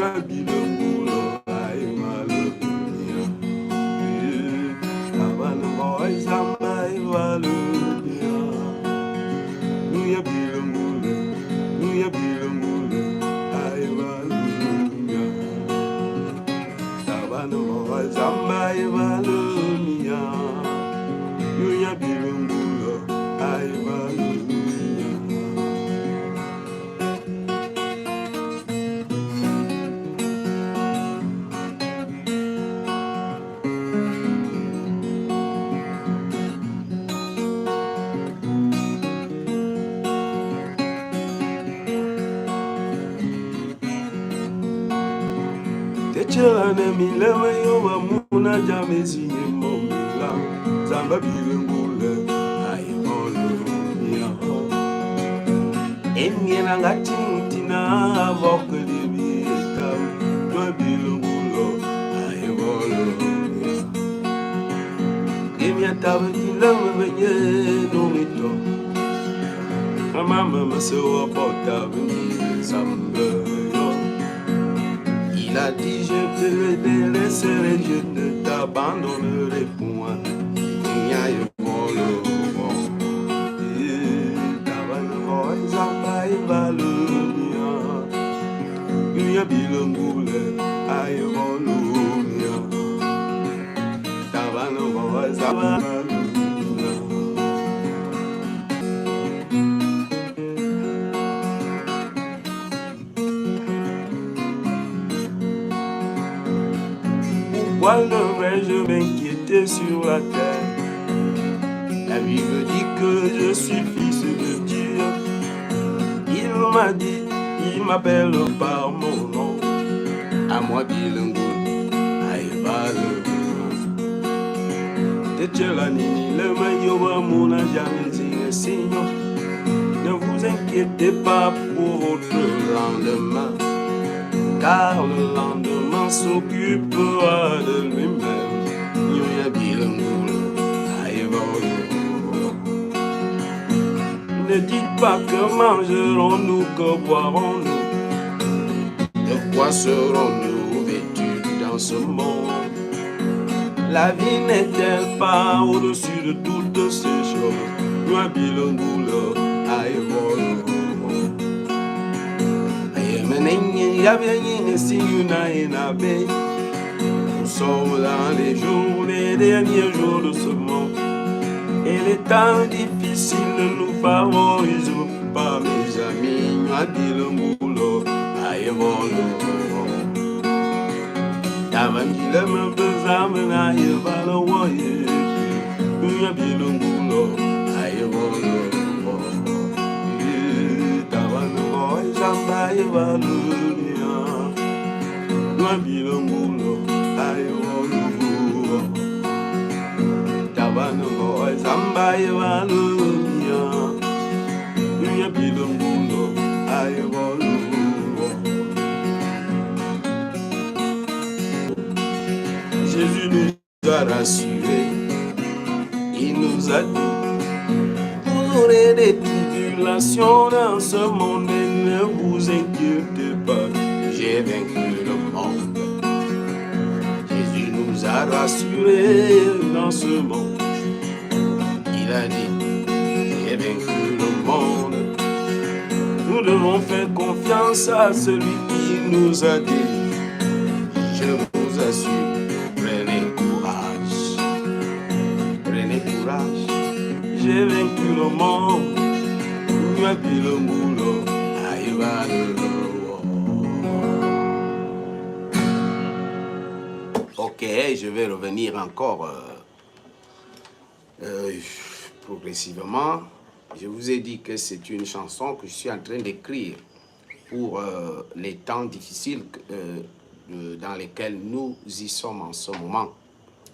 Il a dit je te délaisserai, je ne t'abandonnerai point. Pourquoi devrais-je m'inquiéter sur la terre? La vie me dit que je suis fils de Dieu. Il m'a dit, il m'appelle par mon nom. À moi bilingue, aïe ne vous inquiétez pas pour votre lendemain, car le lendemain s'occupera de lui-même. Ne dites pas que mangerons-nous, que boirons-nous, de quoi serons-nous vêtus dans ce monde? La vie n'est-elle pas au-dessus de toutes ces choses? Nous sommes dans les jours, les derniers jours de ce monde, et les temps difficiles ne nous favorisent pas, mes amis. Tavangile me bezamena yebalo woye Uya bilungulo ayebolo Tavano zamba yebalo Uya bilungulo ayebolo Tavano zamba yebalo Uya bilungulo ayebolo. Jésus nous a rassurés, il nous a dit, vous aurez des tribulations dans ce monde, et ne vous inquiétez pas, j'ai vaincu le monde. Jésus nous a rassurés dans ce monde, il a dit, j'ai vaincu le monde. Nous devons faire confiance à celui qui nous a dit, je vous assure. J'ai vaincu le monde, Ok, je vais revenir encore progressivement. Je vous ai dit que c'est une chanson que je suis en train d'écrire pour les temps difficiles dans lesquels nous y sommes en ce moment.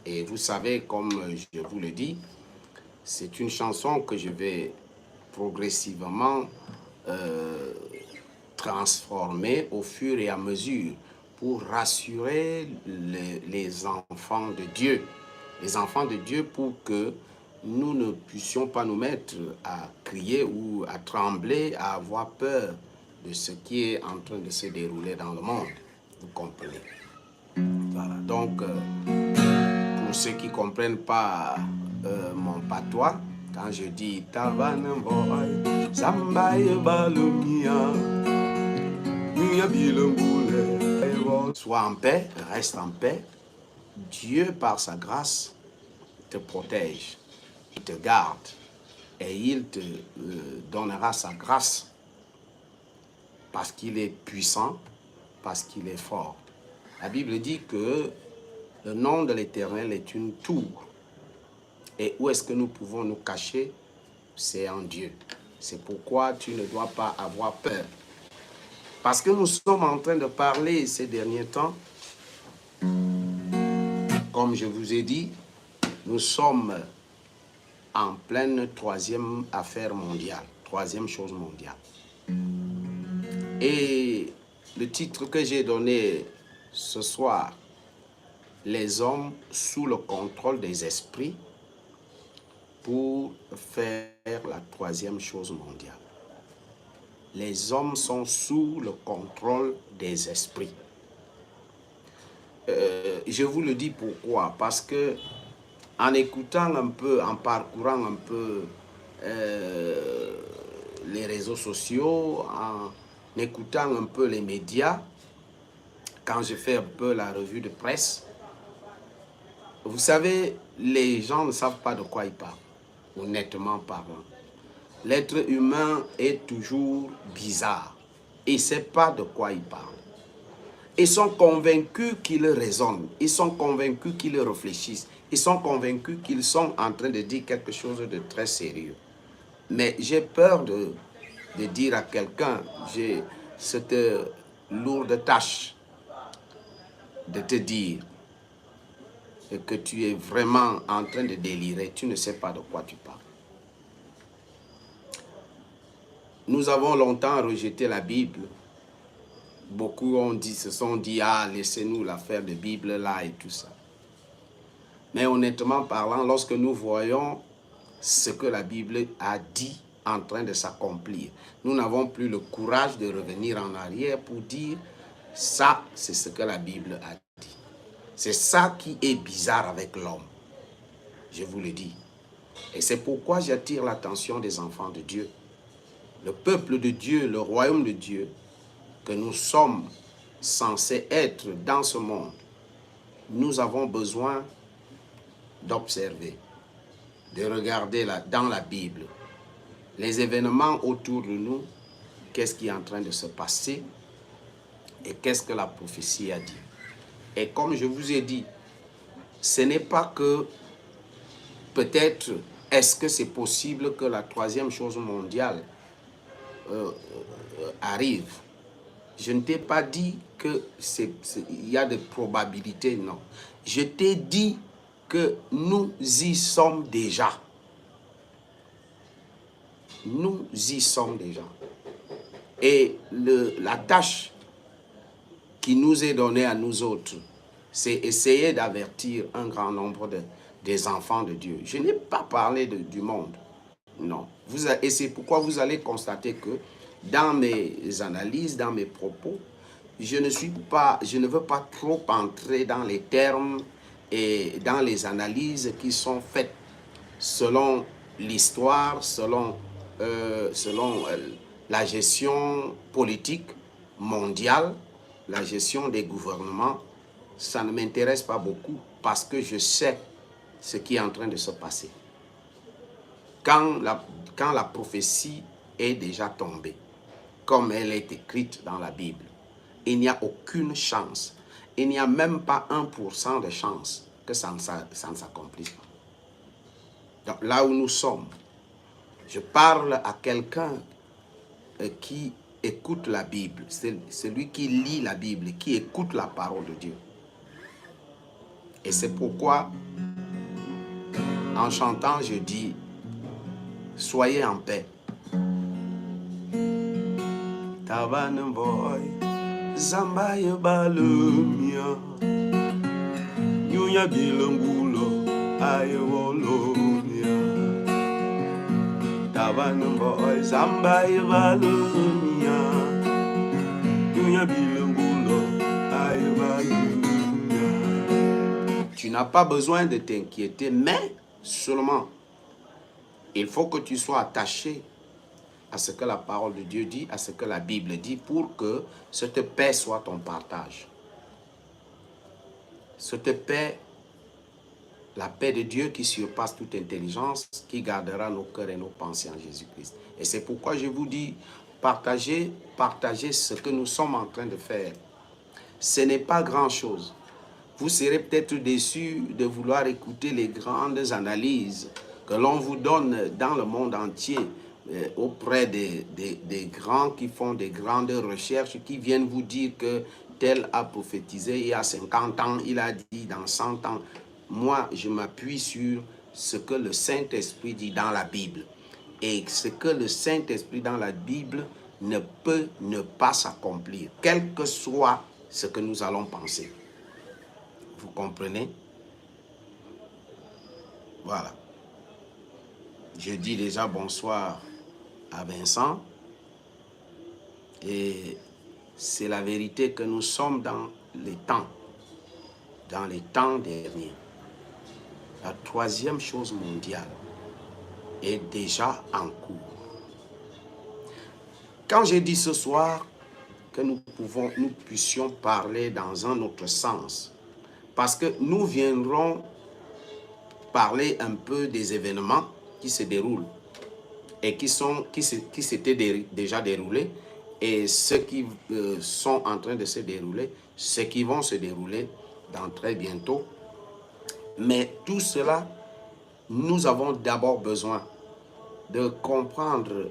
Et vous savez, comme je vous le dis, c'est une chanson que je vais progressivement transformer au fur et à mesure pour rassurer les enfants de Dieu. Les enfants de Dieu pour que nous ne puissions pas nous mettre à crier ou à trembler, à avoir peur de ce qui est en train de se dérouler dans le monde. Vous comprenez? Voilà. Donc, pour ceux qui ne comprennent pas mon patois, quand je dis Tavanamboy, Zambaye Balumia, sois en paix, reste en paix. Dieu, par sa grâce, te protège, il te garde et il te donnera sa grâce parce qu'il est puissant, parce qu'il est fort. La Bible dit que le nom de l'Éternel est une tour. Et où est-ce que nous pouvons nous cacher? C'est en Dieu. C'est pourquoi tu ne dois pas avoir peur. Parce que nous sommes en train de parler ces derniers temps, comme je vous ai dit, nous sommes en pleine troisième affaire mondiale, troisième chose mondiale. Et le titre que j'ai donné ce soir, les hommes sous le contrôle des esprits pour faire la troisième chose mondiale. Les hommes sont sous le contrôle des esprits. Je vous le dis pourquoi, parce que en écoutant un peu, en parcourant un peu les réseaux sociaux, en écoutant un peu les médias, quand je fais un peu la revue de presse, vous savez, les gens ne savent pas de quoi ils parlent, honnêtement parlant. L'être humain est toujours bizarre et ne sait pas de quoi il parle. Ils sont convaincus qu'ils raisonnent, ils sont convaincus qu'ils réfléchissent, ils sont convaincus qu'ils sont en train de dire quelque chose de très sérieux. Mais j'ai peur de dire à quelqu'un, j'ai cette lourde tâche de te dire que tu es vraiment en train de délirer, tu ne sais pas de quoi tu parles. Nous avons longtemps rejeté la Bible. Beaucoup se sont dit, ah, laissez-nous l'affaire de Bible là et tout ça. Mais honnêtement parlant, lorsque nous voyons ce que la Bible a dit en train de s'accomplir, nous n'avons plus le courage de revenir en arrière pour dire, ça, c'est ce que la Bible a dit. C'est ça qui est bizarre avec l'homme. Je vous le dis. Et c'est pourquoi j'attire l'attention des enfants de Dieu. Le peuple de Dieu, le royaume de Dieu, que nous sommes censés être dans ce monde, nous avons besoin d'observer, de regarder dans la Bible les événements autour de nous, qu'est-ce qui est en train de se passer et qu'est-ce que la prophétie a dit. Et comme je vous ai dit, ce n'est pas que peut-être est-ce que c'est possible que la troisième chose mondiale arrive. Je ne t'ai pas dit qu'il y a de probabilités, non. Je t'ai dit que nous y sommes déjà. Nous y sommes déjà. Et la tâche qui nous est donnée à nous autres, c'est essayer d'avertir un grand nombre des enfants de Dieu. Je n'ai pas parlé du monde, non. Et c'est pourquoi vous allez constater que dans mes analyses, dans mes propos, je ne veux pas trop entrer dans les termes et dans les analyses qui sont faites selon l'histoire, selon la gestion politique mondiale, la gestion des gouvernements. Ça ne m'intéresse pas beaucoup parce que je sais ce qui est en train de se passer. Quand la prophétie est déjà tombée, comme elle est écrite dans la Bible, il n'y a aucune chance. Il n'y a même pas 1% de chance que ça ne s'accomplisse pas. Donc là où nous sommes, je parle à quelqu'un qui écoute la Bible, c'est celui qui lit la Bible, qui écoute la parole de Dieu. Et c'est pourquoi, en chantant, je dis, soyez en paix. Tavanamboy, Zambaye Balumia, Yunya Bilangulo, Ayewolonia. Tavanamboy, Zambaye Balumia, Yunya Bilangulo, tu n'as pas besoin de t'inquiéter, mais seulement, il faut que tu sois attaché à ce que la parole de Dieu dit, à ce que la Bible dit, pour que cette paix soit ton partage. Cette paix, la paix de Dieu qui surpasse toute intelligence, qui gardera nos cœurs et nos pensées en Jésus-Christ. Et c'est pourquoi je vous dis, partagez ce que nous sommes en train de faire. Ce n'est pas grand-chose. Vous serez peut-être déçus de vouloir écouter les grandes analyses que l'on vous donne dans le monde entier, auprès des grands qui font des grandes recherches, qui viennent vous dire que tel a prophétisé il y a 50 ans, il a dit dans 100 ans. Moi, je m'appuie sur ce que le Saint-Esprit dit dans la Bible. Et ce que le Saint-Esprit dans la Bible ne peut ne pas s'accomplir, quel que soit ce que nous allons penser. Vous comprenez? Voilà. Je dis déjà bonsoir à Vincent. Et c'est la vérité que nous sommes dans les temps derniers. La troisième chose mondiale est déjà en cours. Quand j'ai dit ce soir que nous puissions parler dans un autre sens, parce que nous viendrons parler un peu des événements qui se déroulent et qui s'étaient déjà déroulés, et ceux qui sont en train de se dérouler, ceux qui vont se dérouler dans très bientôt. Mais tout cela, nous avons d'abord besoin de comprendre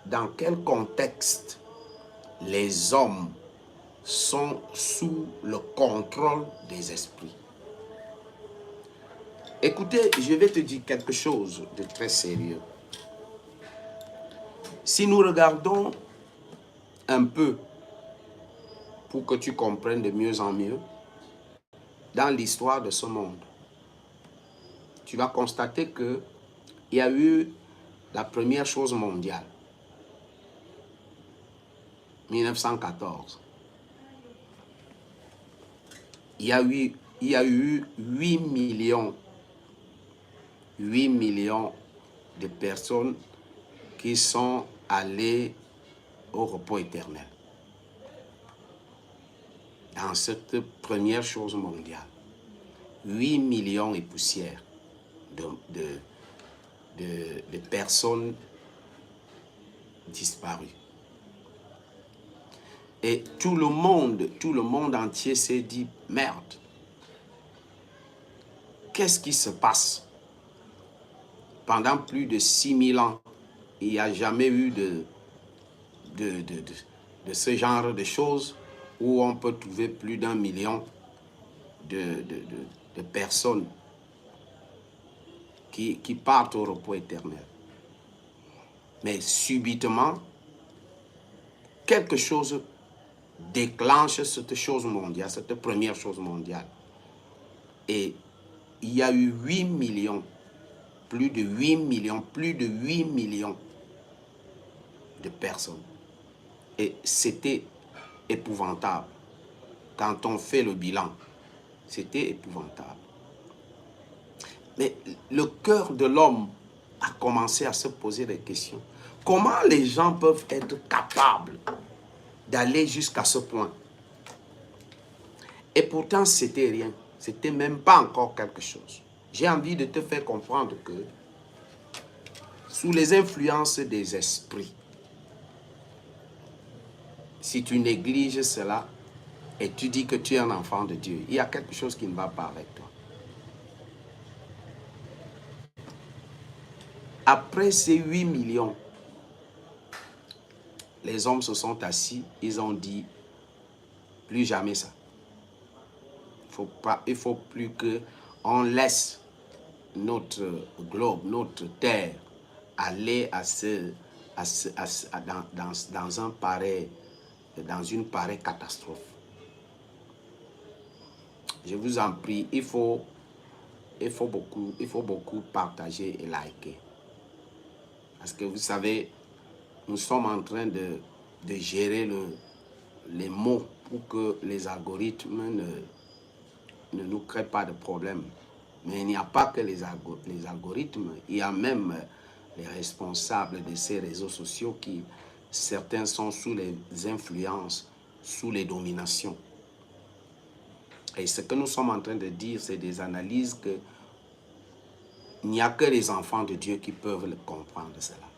dans quel contexte les hommes sont sous le contrôle des esprits. Écoutez, je vais te dire quelque chose de très sérieux. Si nous regardons un peu, pour que tu comprennes de mieux en mieux, dans l'histoire de ce monde, tu vas constater qu'il y a eu la première chose mondiale, 1914. Il y a eu 8 millions de personnes qui sont allées au repos éternel. Dans cette première chose mondiale, 8 millions et poussières de personnes disparues. Et tout le monde entier s'est dit, merde, qu'est-ce qui se passe? Pendant plus de 6000 ans, il n'y a jamais eu de ce genre de choses où on peut trouver plus d'1 million de personnes qui partent au repos éternel. Mais subitement, quelque chose déclenche cette chose mondiale, cette première chose mondiale. Et il y a eu 8 millions, plus de 8 millions de personnes. Et c'était épouvantable. Quand on fait le bilan, c'était épouvantable. Mais le cœur de l'homme a commencé à se poser des questions. Comment les gens peuvent être capables d'aller jusqu'à ce point? Et pourtant, c'était rien. C'était même pas encore quelque chose. J'ai envie de te faire comprendre que sous les influences des esprits, si tu négliges cela et tu dis que tu es un enfant de Dieu, il y a quelque chose qui ne va pas avec toi. Après ces 8 millions, les hommes se sont assis, ils ont dit, plus jamais ça. Il faut plus qu'on laisse notre globe, notre terre, aller dans une pareille catastrophe. Je vous en prie, il faut beaucoup partager et liker. Parce que vous savez, nous sommes en train de gérer les mots pour que les algorithmes ne nous crée pas de problème. Mais il n'y a pas que les algorithmes, il y a même les responsables de ces réseaux sociaux qui, certains sont sous les influences, sous les dominations. Et ce que nous sommes en train de dire, c'est des analyses que il n'y a que les enfants de Dieu qui peuvent comprendre cela.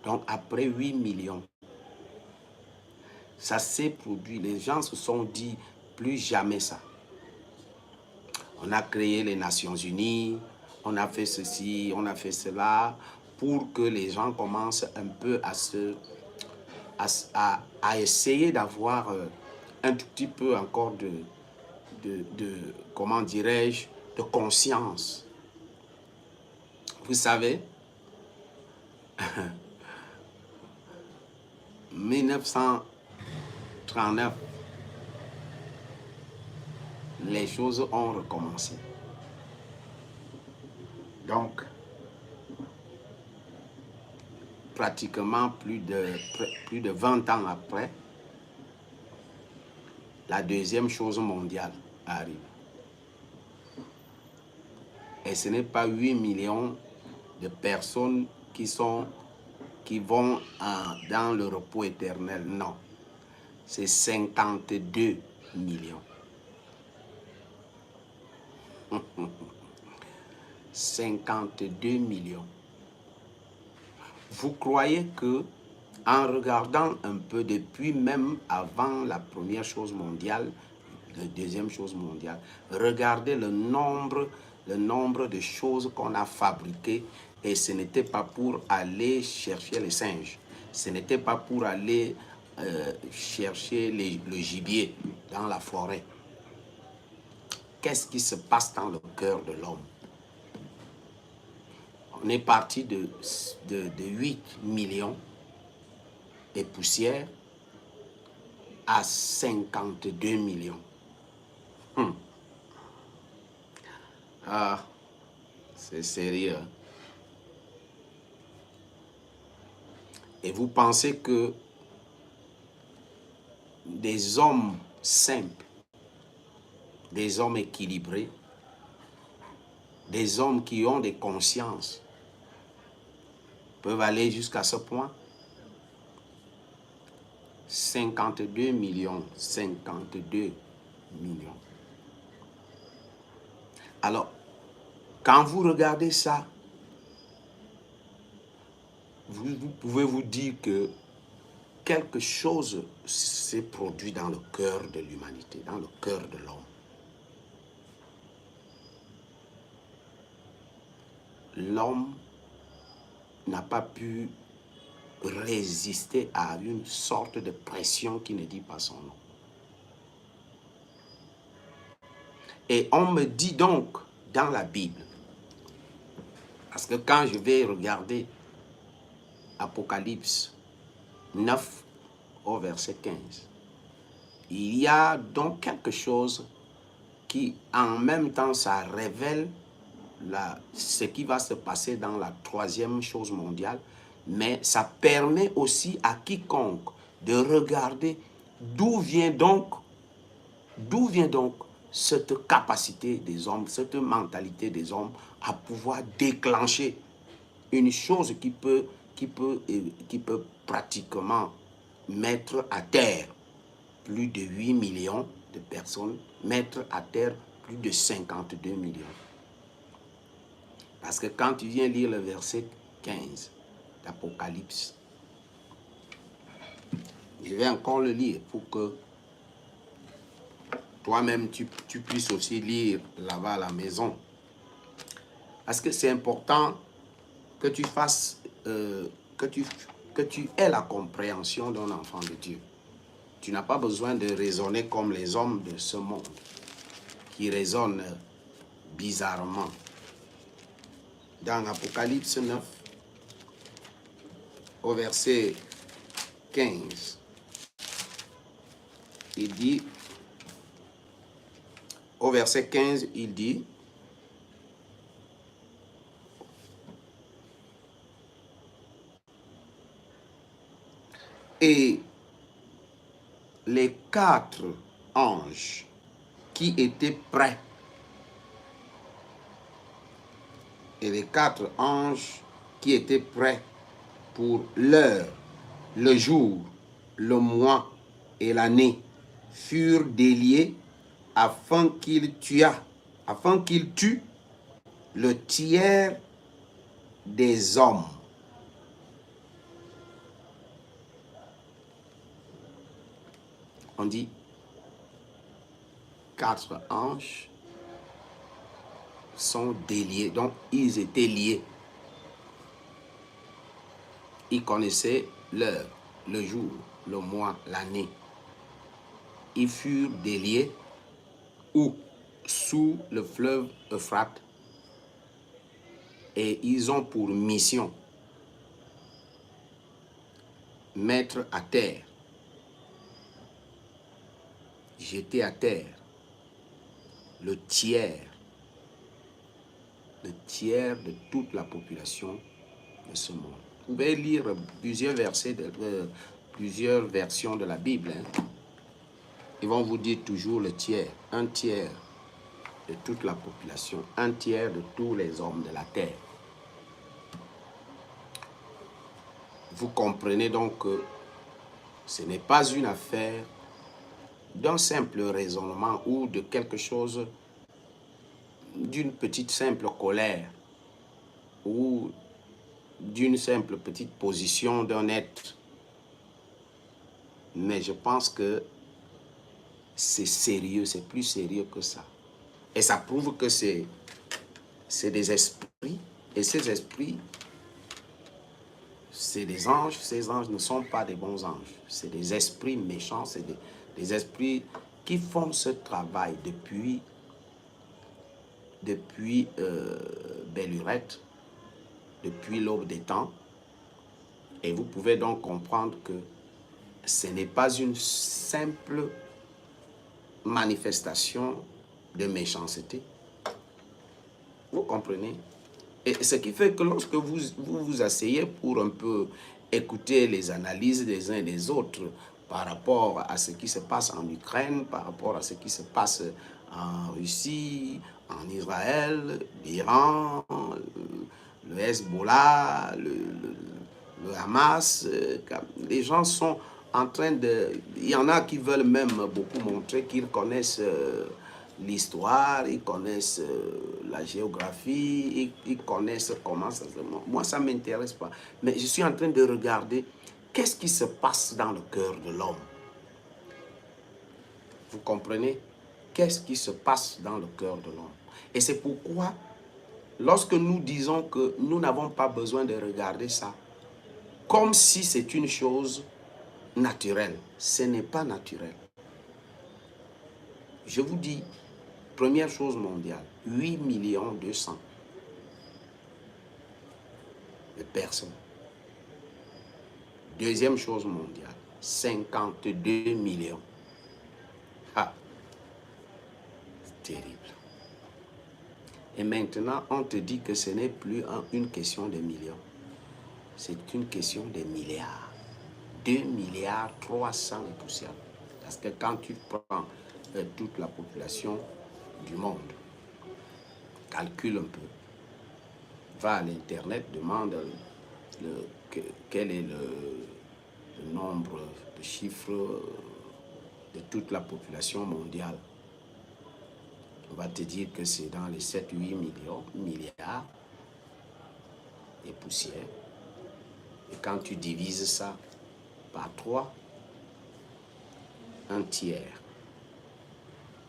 Donc après 8 millions, ça s'est produit. Les gens se sont dit, plus jamais ça. On a créé les Nations Unies, on a fait ceci, on a fait cela, pour que les gens commencent un peu à essayer d'avoir un tout petit peu encore de comment dirais-je, de conscience. Vous savez, 1939, les choses ont recommencé. Donc, pratiquement plus de 20 ans après, la deuxième chose mondiale arrive. Et ce n'est pas 8 millions de personnes qui vont dans le repos éternel, non. C'est 52 millions. 52 millions. Vous croyez que, en regardant un peu depuis même avant la première chose mondiale, la deuxième chose mondiale, regardez le nombre de choses qu'on a fabriquées, et ce n'était pas pour aller chercher les singes, ce n'était pas pour aller chercher le gibier dans la forêt. Qu'est-ce qui se passe dans le cœur de l'homme? On est parti de 8 millions et poussières à 52 millions. Ah, c'est sérieux. Et vous pensez que des hommes simples, des hommes équilibrés, des hommes qui ont des consciences peuvent aller jusqu'à ce point? 52 millions, 52 millions. Alors, quand vous regardez ça, vous pouvez vous dire que quelque chose s'est produit dans le cœur de l'humanité, dans le cœur de l'homme. L'homme n'a pas pu résister à une sorte de pression qui ne dit pas son nom. Et on me dit donc dans la Bible, parce que quand je vais regarder Apocalypse 9 au verset 15, il y a donc quelque chose qui en même temps ça révèle ce qui va se passer dans la troisième chose mondiale, mais ça permet aussi à quiconque de regarder d'où vient donc cette capacité des hommes, cette mentalité des hommes à pouvoir déclencher une chose qui peut pratiquement mettre à terre plus de 8 millions de personnes, mettre à terre plus de 52 millions. Parce que quand tu viens lire le verset 15 d'Apocalypse, je vais encore le lire pour que toi-même tu puisses aussi lire là-bas à la maison. Parce que c'est important que tu fasses, que tu aies la compréhension d'un enfant de Dieu. Tu n'as pas besoin de raisonner comme les hommes de ce monde qui raisonnent bizarrement. Dans Apocalypse 9, au verset 15, il dit, au verset 15, il dit, et les 4 anges qui étaient prêts. Et les 4 anges qui étaient prêts pour l'heure, le jour, le mois et l'année furent déliés afin qu'il tue le tiers des hommes. On dit 4 anges sont déliés, donc ils étaient liés. Ils connaissaient l'heure, le jour, le mois, l'année. Ils furent déliés où? Sous le fleuve Euphrate. Et ils ont pour mission mettre à terre, jeter à terre le tiers de toute la population de ce monde. Vous pouvez lire plusieurs versets, plusieurs versions de la Bible. Ils vont vous dire toujours le tiers, un tiers de toute la population, un tiers de tous les hommes de la terre. Vous comprenez donc que ce n'est pas une affaire d'un simple raisonnement ou de quelque chose, d'une petite simple colère ou d'une simple petite position d'un être. Mais je pense que c'est sérieux, c'est plus sérieux que ça. Et ça prouve que c'est des esprits, et ces esprits, c'est des anges. Ces anges ne sont pas des bons anges, c'est des esprits méchants, c'est des esprits qui font ce travail depuis belle lurette, depuis l'aube des temps. Et vous pouvez donc comprendre que ce n'est pas une simple manifestation de méchanceté. Vous comprenez? Et ce qui fait que lorsque vous asseyez pour un peu écouter les analyses des uns et des autres par rapport à ce qui se passe en Ukraine, par rapport à ce qui se passe en Russie, en Israël, l'Iran, le Hezbollah, le Hamas, les gens sont en train de... Il y en a qui veulent même beaucoup montrer qu'ils connaissent l'histoire, ils connaissent la géographie, ils connaissent comment ça se... Moi, ça ne m'intéresse pas. Mais je suis en train de regarder qu'est-ce qui se passe dans le cœur de l'homme. Vous comprenez? Qu'est-ce qui se passe dans le cœur de l'homme? Et c'est pourquoi, lorsque nous disons que nous n'avons pas besoin de regarder ça, comme si c'est une chose naturelle, ce n'est pas naturel. Je vous dis, première chose mondiale, 8 200 000 de personnes. Deuxième chose mondiale, 52 millions. Ah, c'est terrible. Et maintenant, on te dit que ce n'est plus une question de millions. C'est une question de milliards. 2 milliards 300 et poussière. Parce que quand tu prends toute la population du monde, calcule un peu, va à l'internet, demande quel est le nombre de chiffres de toute la population mondiale. On va te dire que c'est dans les 7-8 milliards et poussières. Et quand tu divises ça par 3, un tiers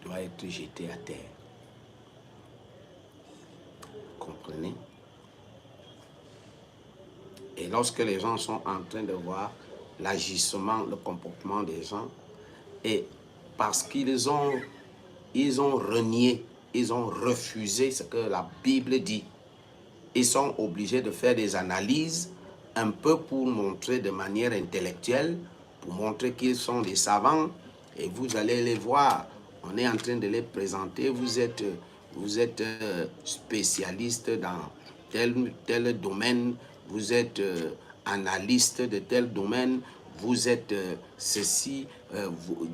doit être jeté à terre. Comprenez? Et lorsque les gens sont en train de voir l'agissement, le comportement des gens, et parce qu'ils ont renié, ils ont refusé ce que la Bible dit, ils sont obligés de faire des analyses un peu pour montrer de manière intellectuelle, pour montrer qu'ils sont des savants, et vous allez les voir. On est en train de les présenter. Vous êtes spécialiste dans tel domaine, vous êtes analyste de tel domaine, vous êtes ceci,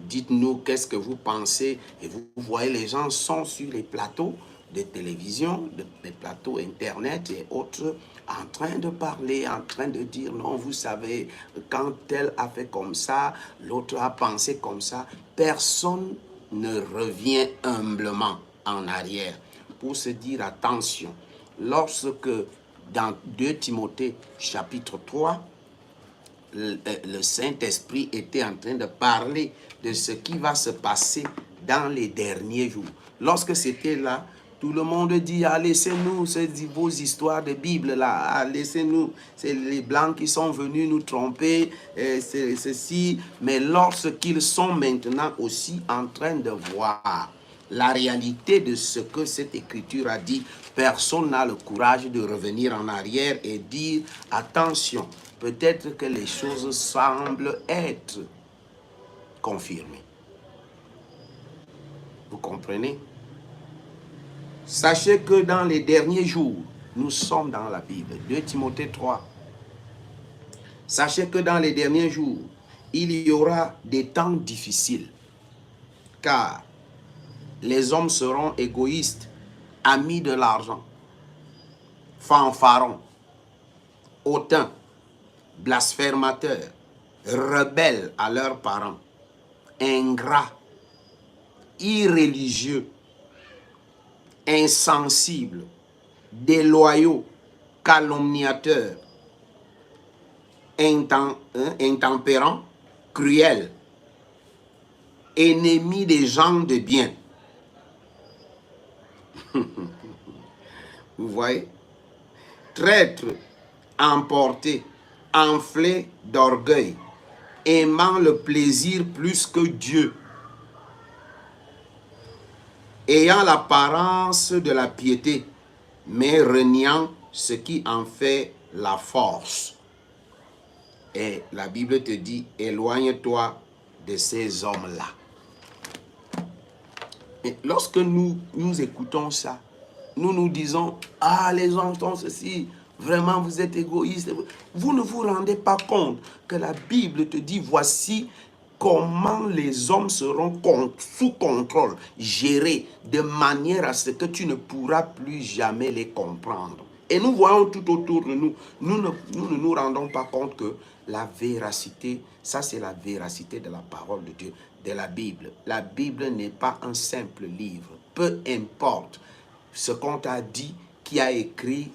dites-nous qu'est-ce que vous pensez. Et vous voyez, les gens sont sur les plateaux de télévision, des plateaux internet et autres, en train de parler, en train de dire non, vous savez, quand tel a fait comme ça, l'autre a pensé comme ça. Personne ne revient humblement en arrière pour se dire attention. Lorsque dans 2 Timothée chapitre 3, le Saint-Esprit était en train de parler de ce qui va se passer dans les derniers jours. Lorsque c'était là, tout le monde dit, ah, laissez-nous vos histoires de Bible là, ah, laissez-nous, c'est les Blancs qui sont venus nous tromper, c'est ceci. Mais lorsqu'ils sont maintenant aussi en train de voir la réalité de ce que cette écriture a dit, personne n'a le courage de revenir en arrière et dire, attention, peut-être que les choses semblent être confirmées. Vous comprenez? Sachez que dans les derniers jours, nous sommes dans la Bible. 2 Timothée 3. Sachez que dans les derniers jours, il y aura des temps difficiles, car les hommes seront égoïstes, amis de l'argent, fanfarons, hautains, blasphémateurs, rebelles à leurs parents, ingrats, irréligieux, insensibles, déloyaux, calomniateurs, intempérants, cruels, ennemis des gens de bien. Vous voyez? Traîtres, emportés, enflés d'orgueil, aimant le plaisir plus que Dieu, ayant l'apparence de la piété, mais reniant ce qui en fait la force. Et la Bible te dit, éloigne-toi de ces hommes-là. Et lorsque nous écoutons ça, nous nous disons, ah, les gens sont ceci, vraiment vous êtes égoïste. Vous ne vous rendez pas compte que la Bible te dit, voici comment les hommes seront sous contrôle, gérés, de manière à ce que tu ne pourras plus jamais les comprendre. Et nous voyons tout autour de nous, nous ne nous rendons pas compte que la véracité, ça c'est la véracité de la parole de Dieu, de la Bible. La Bible n'est pas un simple livre, peu importe ce qu'on t'a dit, qui a écrit,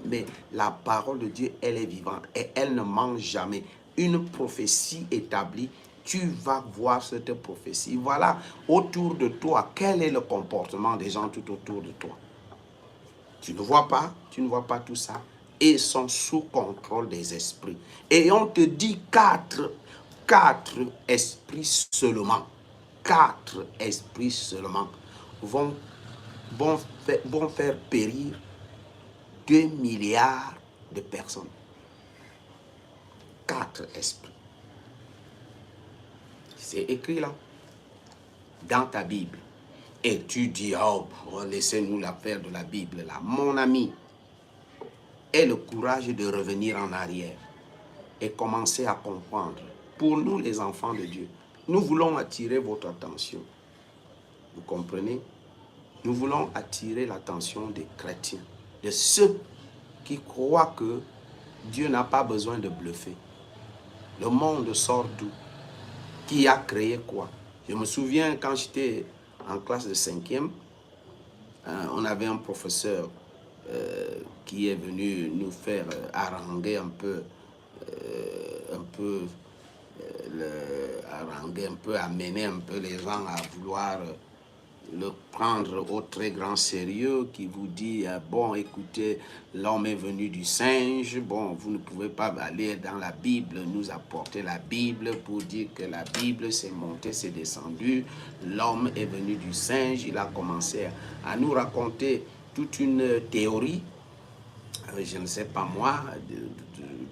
mais la parole de Dieu, elle est vivante et elle ne ment jamais. Une prophétie établie, tu vas voir cette prophétie. Voilà, autour de toi, quel est le comportement des gens tout autour de toi? Tu ne vois pas tout ça. Et sont sous contrôle des esprits. Et on te dit quatre esprits seulement. 4 esprits seulement vont faire périr 2 milliards de personnes. 4 esprits. C'est écrit là, dans ta Bible. Et tu dis, oh, laissez-nous l'affaire de la Bible là. Mon ami, aie le courage de revenir en arrière et commencer à comprendre. Pour nous, les enfants de Dieu, nous voulons attirer votre attention. Vous comprenez? Nous voulons attirer l'attention des chrétiens, de ceux qui croient que Dieu n'a pas besoin de bluffer. Le monde sort d'où? Qui a créé quoi? Je me souviens quand j'étais en classe de 5e, on avait un professeur qui est venu nous faire haranguer amener un peu les gens à vouloir le prendre au très grand sérieux, qui vous dit, bon, écoutez, l'homme est venu du singe, bon, vous ne pouvez pas aller dans la Bible, nous apporter la Bible pour dire que la Bible c'est monté, c'est descendu, l'homme est venu du singe, il a commencé à nous raconter toute une théorie, je ne sais pas moi,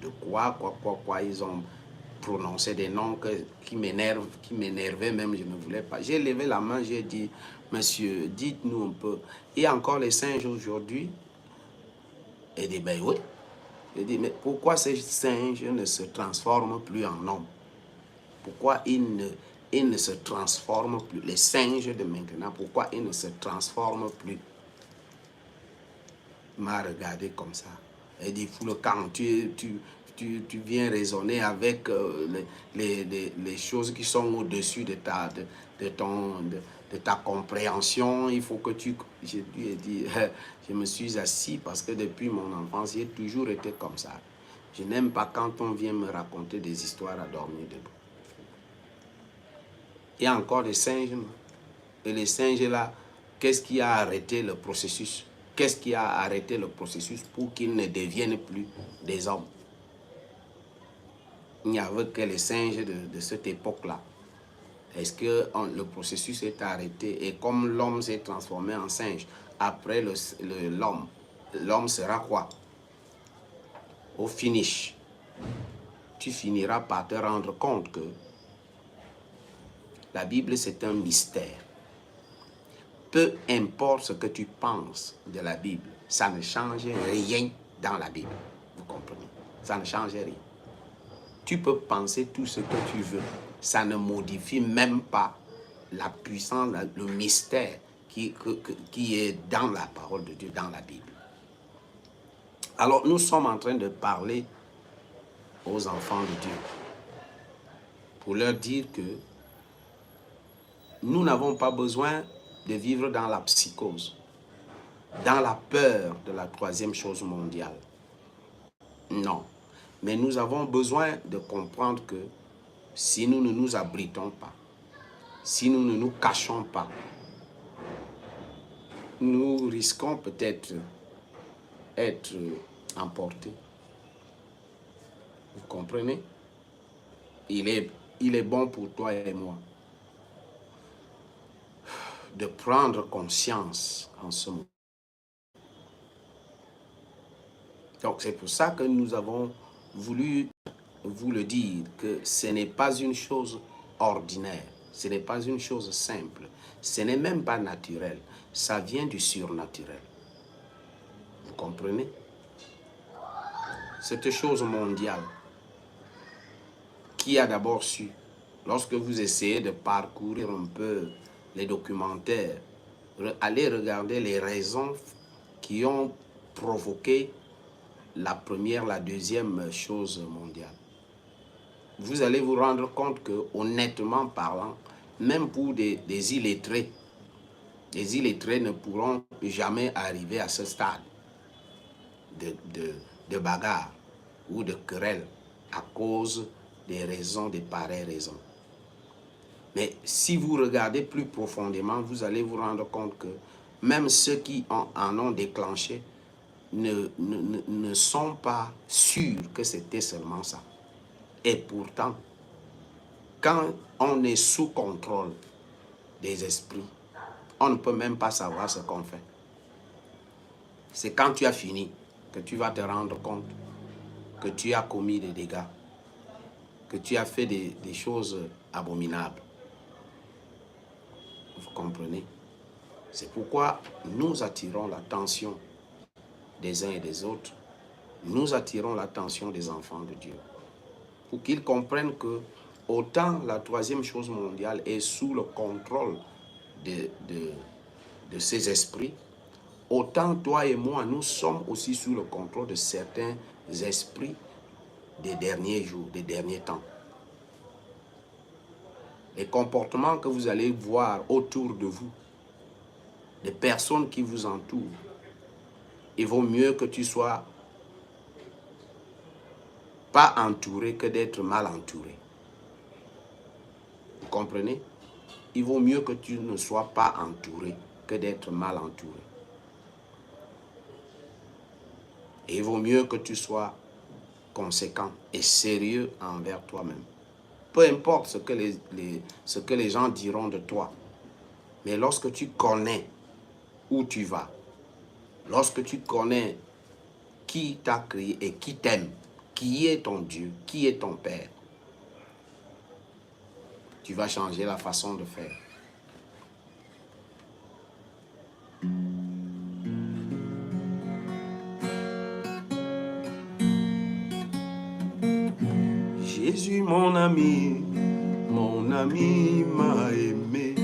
de quoi, ils ont prononcé des noms qui m'énervaient même, je ne voulais pas. J'ai levé la main, j'ai dit, monsieur, dites-nous un peu, il y a encore les singes aujourd'hui? Il dit, ben oui. Je dis, mais pourquoi ces singes ne se transforment plus en hommes? pourquoi ils ne se transforment plus? Les singes de maintenant, pourquoi ils ne se transforment plus? Il m'a regardé comme ça. Il dit, fous le camp, tu viens raisonner avec les choses qui sont au-dessus de ta compréhension. Il faut que tu... Je lui ai dit, je me suis assis parce que depuis mon enfance, j'ai toujours été comme ça. Je n'aime pas quand on vient me raconter des histoires à dormir debout. Il y a encore des singes. Et les singes là, qu'est-ce qui a arrêté le processus? Qu'est-ce qui a arrêté le processus pour qu'ils ne deviennent plus des hommes? Il n'y avait que les singes de cette époque-là. Est-ce que le processus est arrêté? Et comme l'homme s'est transformé en singe, après l'homme sera quoi? Au finish, tu finiras par te rendre compte que la Bible, c'est un mystère. Peu importe ce que tu penses de la Bible, ça ne change rien dans la Bible. Vous comprenez? Ça ne change rien. Tu peux penser tout ce que tu veux. Ça ne modifie même pas la puissance, le mystère qui est dans la parole de Dieu, dans la Bible. Alors, nous sommes en train de parler aux enfants de Dieu pour leur dire que nous n'avons pas besoin de vivre dans la psychose, dans la peur de la troisième chose mondiale. Non. Mais nous avons besoin de comprendre que si nous ne nous abritons pas, si nous ne nous cachons pas, nous risquons peut-être d'être emportés. Vous comprenez? Il est bon pour toi et moi de prendre conscience en ce moment. Donc c'est pour ça que nous avons voulu vous le dire, que ce n'est pas une chose ordinaire, ce n'est pas une chose simple, ce n'est même pas naturel, ça vient du surnaturel. Vous comprenez? Cette chose mondiale, qui a d'abord su, lorsque vous essayez de parcourir un peu les documentaires, allez regarder les raisons qui ont provoqué la première, la deuxième chose mondiale. Vous allez vous rendre compte que, honnêtement parlant, même pour des illettrés, les illettrés ne pourront jamais arriver à ce stade de bagarre ou de querelle à cause des raisons, des pareilles raisons. Mais si vous regardez plus profondément, vous allez vous rendre compte que même ceux qui en ont déclenché ne sont pas sûrs que c'était seulement ça. Et pourtant, quand on est sous contrôle des esprits, on ne peut même pas savoir ce qu'on fait. C'est quand tu as fini que tu vas te rendre compte que tu as commis des dégâts, que tu as fait des choses abominables. Vous comprenez? C'est pourquoi nous attirons l'attention des uns et des autres. Nous attirons l'attention des enfants de Dieu. Pour qu'ils comprennent que autant la troisième chose mondiale est sous le contrôle de ces esprits, autant toi et moi, nous sommes aussi sous le contrôle de certains esprits des derniers jours, des derniers temps. Les comportements que vous allez voir autour de vous, les personnes qui vous entourent, il vaut mieux que tu sois pas entouré que d'être mal entouré. Vous comprenez? Il vaut mieux que tu ne sois pas entouré que d'être mal entouré. Et il vaut mieux que tu sois conséquent et sérieux envers toi-même. Peu importe ce que les gens diront de toi. Mais lorsque tu connais où tu vas, lorsque tu connais qui t'a créé et qui t'aime, qui est ton Dieu, qui est ton Père, tu vas changer la façon de faire. Jésus mon ami, ami m'a aimé.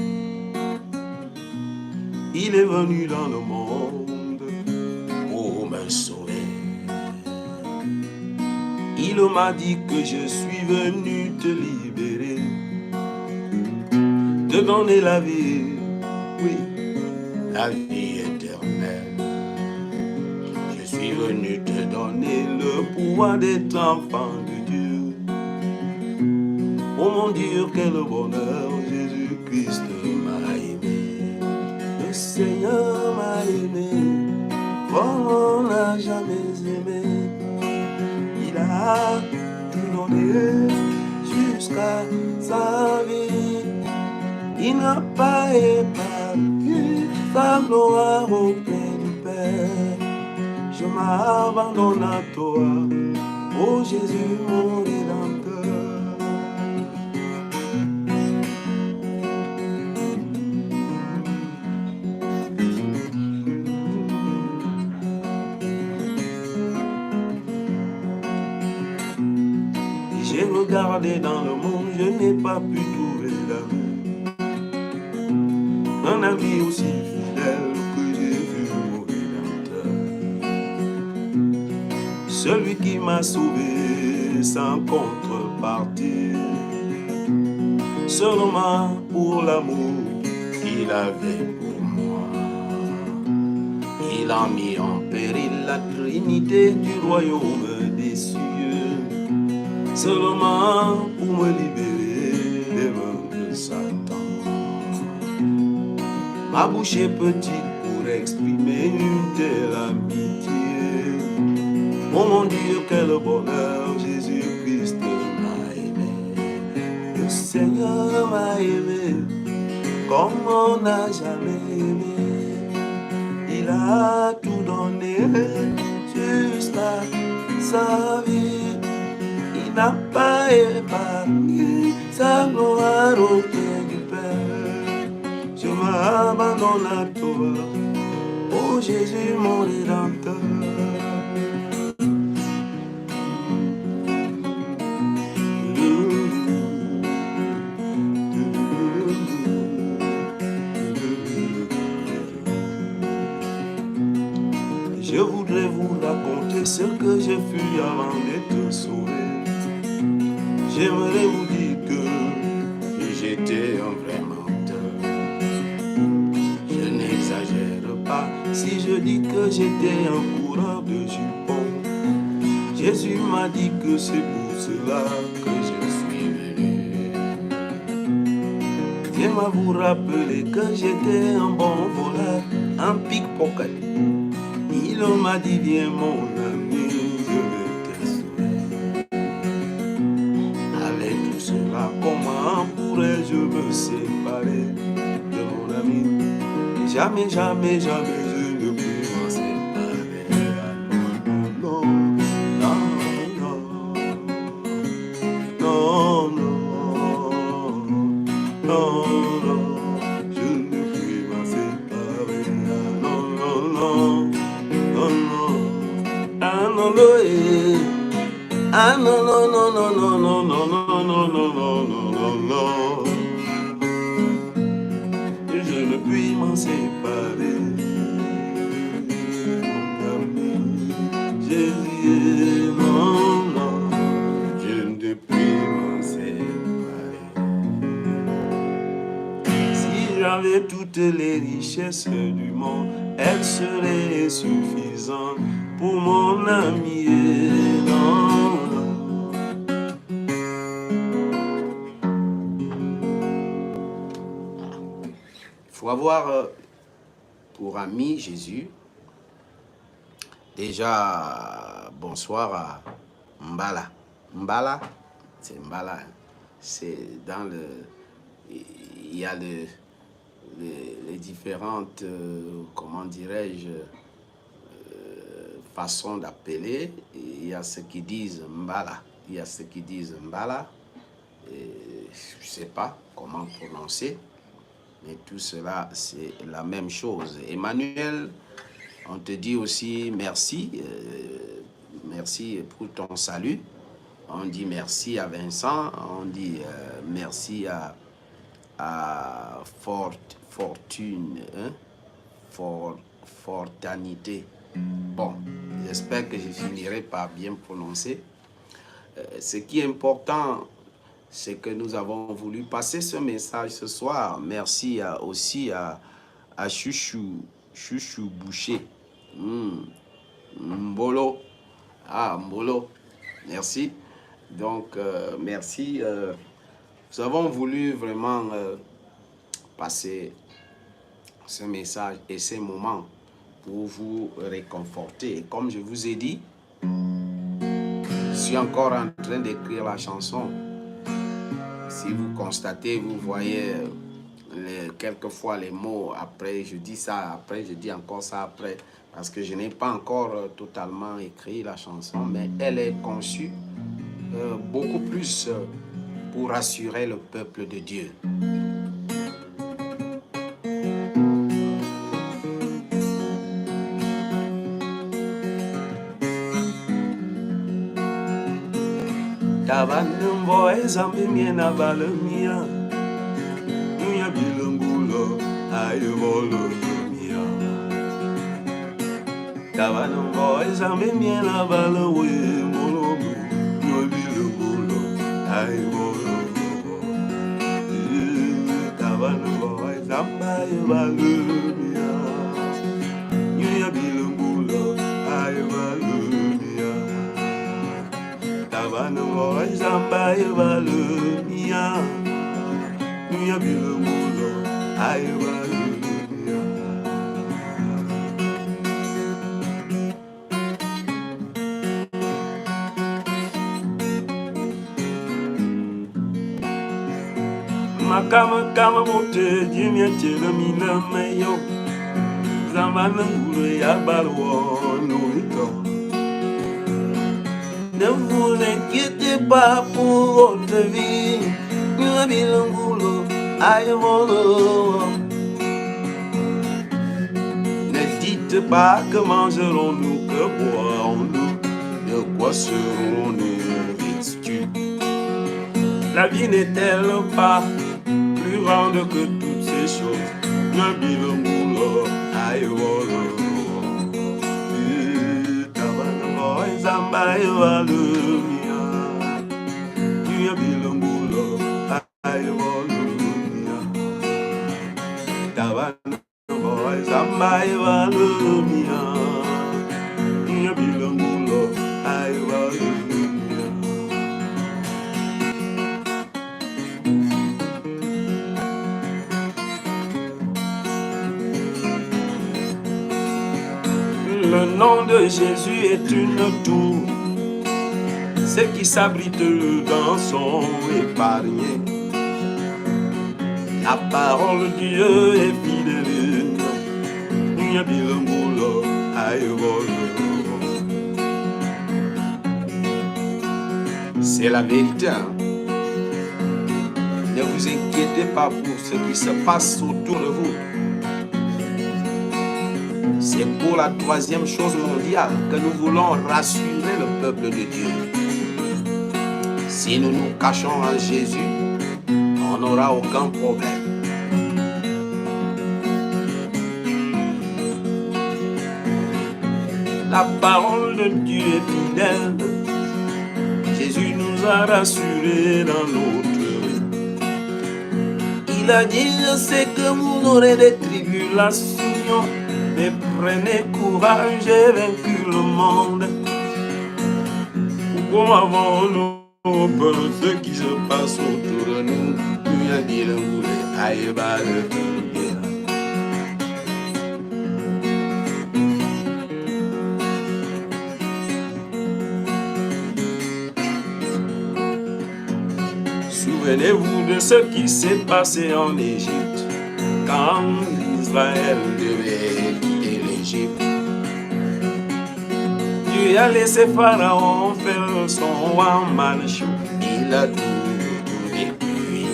Il est venu dans le monde pour me sauver. Il m'a dit que je suis venu te libérer, te donner la vie, oui, la vie éternelle. Je suis venu te donner le pouvoir d'être enfant de Dieu. Oh mon Dieu, quel bonheur, Jésus-Christ m'a aimé. Le Seigneur m'a aimé, comme on n'a jamais aimé. Il a tout donné jusqu'à sa vie. Il n'a pas épargné sa gloire auprès du Père. Je m'abandonne à toi, ô Jésus mon Rédempteur. J'ai regardé dans le monde, je n'ai pas pu trouver l'amour. Un ami aussi fidèle que j'ai vu mon Rédempteur. Celui qui m'a sauvé sans contrepartie, seulement pour l'amour qu'il avait pour moi. Il a mis en péril la trinité du royaume des cieux, seulement pour me libérer des mains de Satan. Ma bouche est petite pour exprimer une telle amitié. Oh mon Dieu, quel bonheur, Jésus-Christ m'a aimé. Le Seigneur m'a aimé comme on n'a jamais aimé. Il a tout donné jusqu'à sa vie. Il n'a pas épargné sa gloire auprès du Père. Je m'abandonne à toi, ô Jésus mon Rédempteur. Je voudrais vous raconter ce que j'ai fui avant d'être sauvé. J'aimerais vous dire que j'étais un vrai menteur. Je n'exagère pas si je dis que j'étais un coureur de jupons. Jésus m'a dit que c'est pour cela que je suis venu. Viens vous rappeler que j'étais un bon voleur, un pickpocket. Il m'a dit viens mon ami, je vais te sauver. Avec tout cela, comment pourrais-je me séparer de mon ami? Jamais, jamais, jamais je ne puis m'en séparer. Non, non, non, non, non, non, je ne puis m'en séparer. Non, non, non. Ah non, ah non, non, non, non, non, non, non, non, non, non, non, non, non. Je ne puis m'en séparer. Mon ami, Jésus, non, non, je ne puis m'en séparer. Si j'avais toutes les richesses du monde, elles seraient suffisantes pour mon ami. Non, non. Il faut avoir pour ami Jésus. Déjà, bonsoir à Mbala. Mbala, c'est Mbala. C'est dans le... Il y a les différentes, comment dirais-je, façons d'appeler. Il y a ceux qui disent Mbala, il y a ceux qui disent Mbala, et je ne sais pas comment prononcer, mais tout cela c'est la même chose. Emmanuel, on te dit aussi merci, merci pour ton salut. On dit merci à Vincent, on dit merci à Fortune, hein? Fortanité. Bon, j'espère que je finirai par bien prononcer. Ce qui est important, c'est que nous avons voulu passer ce message ce soir. Merci aussi à Chouchou Boucher. Mbolo. Ah, Mbolo. Merci. Donc, merci. Nous avons voulu vraiment passer ce message et ces moments pour vous réconforter. Et comme je vous ai dit, je suis encore en train d'écrire la chanson. Si vous constatez, vous voyez quelquefois les mots, après je dis ça, après je dis encore ça après, parce que je n'ai pas encore totalement écrit la chanson, mais elle est conçue beaucoup plus pour rassurer le peuple de Dieu. Tabanumbo ezambi miena balemia Nuya bilangulo ayevolo mia Tabanumbo ezambi miena balewe molobu Nuya bilangulo ayevolo Tabanumbo ezambi balemia Nuya bilangulo ayevolo Tabanumbo ezamba evalumia Nuya bilangulo ayvalumia Makama mote jimya chela mina meyo Zamba nangulo ya balwo nuito Ne vous inquiétez pas pour votre vie, Nuya bilangulo ayevolo. Ne dites pas que mangerons-nous, que boirons-nous, de quoi serons-nous vêtus. La vie n'est-elle pas plus grande que toutes ces choses, Nuya bilangulo ayevolo. Zamba evalumia Nuya bilangulo ayvalumia Tabanumbo zamba evalumia Nuya bilangulo ayvalumia Le nom de Jésus est une tour. Ceux qui s'abritent dedans sont épargnés. La parole de Dieu est fidèle. Nuya bilangulo ayevolo. C'est la vérité. Ne vous inquiétez pas pour ce qui se passe autour de vous. C'est pour la troisième chose mondiale que nous voulons rassurer le peuple de Dieu. Si nous nous cachons en Jésus, on n'aura aucun problème. La parole de Dieu est fidèle. Jésus nous a rassurés dans notre vie. Il a dit, je sais que vous aurez des tribulations, mais prenez courage, j'ai vaincu le monde. Pourquoi avons-nous peur de ce qui se passe autour de nous? Nuya bilangulo ayvalumia. Souvenez-vous de ce qui s'est passé en Égypte, quand Israël devait quitter l'Égypte. Dieu a laissé Pharaon faire son one man show. Il a tout détruit.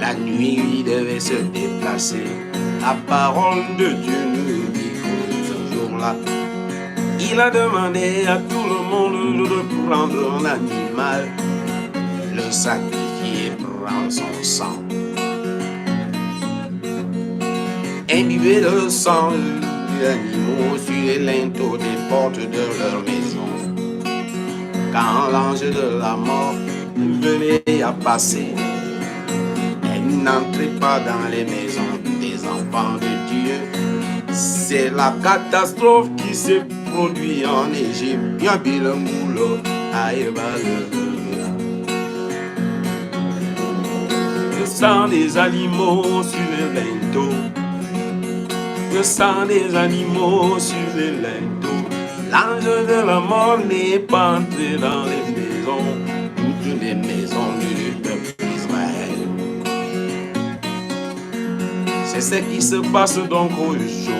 La nuit, il devait se déplacer. La parole de Dieu nous dit que ce jour-là, Il a demandé à tout le monde de prendre un animal, le sacrifier, prendre son sang. Imbibez le sang des animaux sur les linteaux des portes de leur maison. Quand l'ange de la mort venait à passer, n'entrez pas dans les maisons des enfants de Dieu. C'est la catastrophe qui s'est produite en Égypte. Bien le moulot, le sang des animaux sur les linteaux. Le sang des animaux sur les linteaux. L'ange de la mort n'est pas entré dans les maisons, toutes les maisons du peuple d'Israël. C'est ce qui se passe donc aujourd'hui.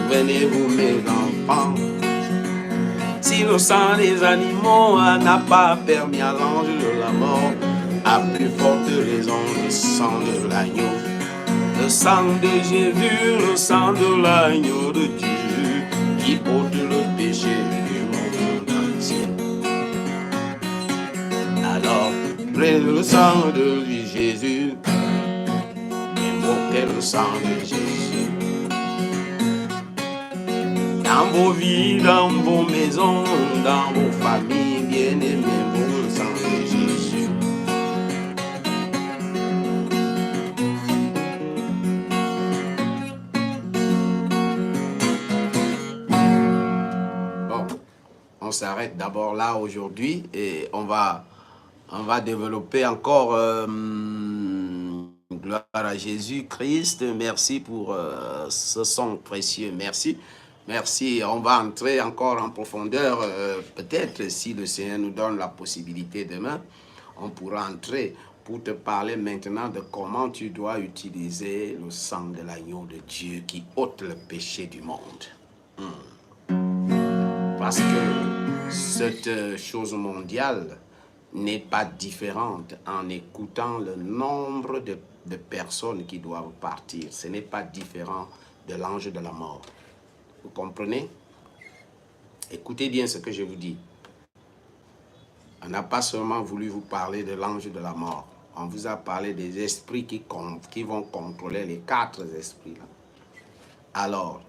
Souvenez-vous, mes enfants, si le sang des animaux n'a pas permis à l'ange de la mort, à plus forte raison le sang de l'agneau. Le sang de Jésus, le sang de l'agneau de Dieu, qui ôte le péché du monde entier. Alors, prenez le sang de Jésus, invoquez le sang de Jésus. Dans vos vies, dans vos maisons, dans vos familles, bien-aimés, le sang de Jésus. On s'arrête d'abord là aujourd'hui et on va développer encore gloire à Jésus-Christ. Merci pour ce son précieux. Merci. Merci. On va entrer encore en profondeur. Peut-être si le Seigneur nous donne la possibilité demain, on pourra entrer pour te parler maintenant de comment tu dois utiliser le sang de l'agneau de Dieu qui ôte le péché du monde. Parce que cette chose mondiale n'est pas différente en écoutant le nombre de personnes qui doivent partir. Ce n'est pas différent de l'ange de la mort. Vous comprenez? Écoutez bien ce que je vous dis. On n'a pas seulement voulu vous parler de l'ange de la mort. On vous a parlé des esprits qui vont contrôler les 4 esprits-là. Alors,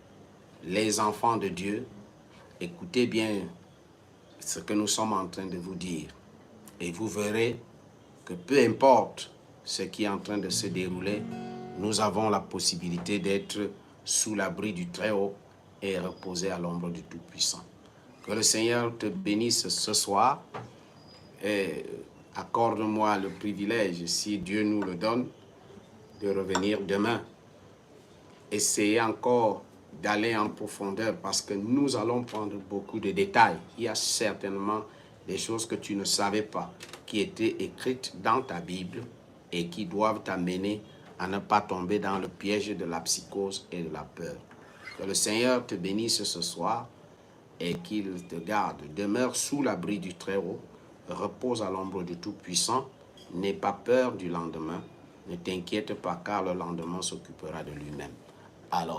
les enfants de Dieu, écoutez bien ce que nous sommes en train de vous dire. Et vous verrez que peu importe ce qui est en train de se dérouler, nous avons la possibilité d'être sous l'abri du Très-Haut et reposer à l'ombre du Tout-Puissant. Que le Seigneur te bénisse ce soir et accorde-moi le privilège, si Dieu nous le donne, de revenir demain. Essayez encore d'aller en profondeur parce que nous allons prendre beaucoup de détails. Il y a certainement des choses que tu ne savais pas qui étaient écrites dans ta Bible et qui doivent t'amener à ne pas tomber dans le piège de la psychose et de la peur. Que le Seigneur te bénisse ce soir et qu'il te garde. Demeure sous l'abri du Très-Haut, repose à l'ombre du Tout-Puissant, n'aie pas peur du lendemain, ne t'inquiète pas car le lendemain s'occupera de lui-même. Alors,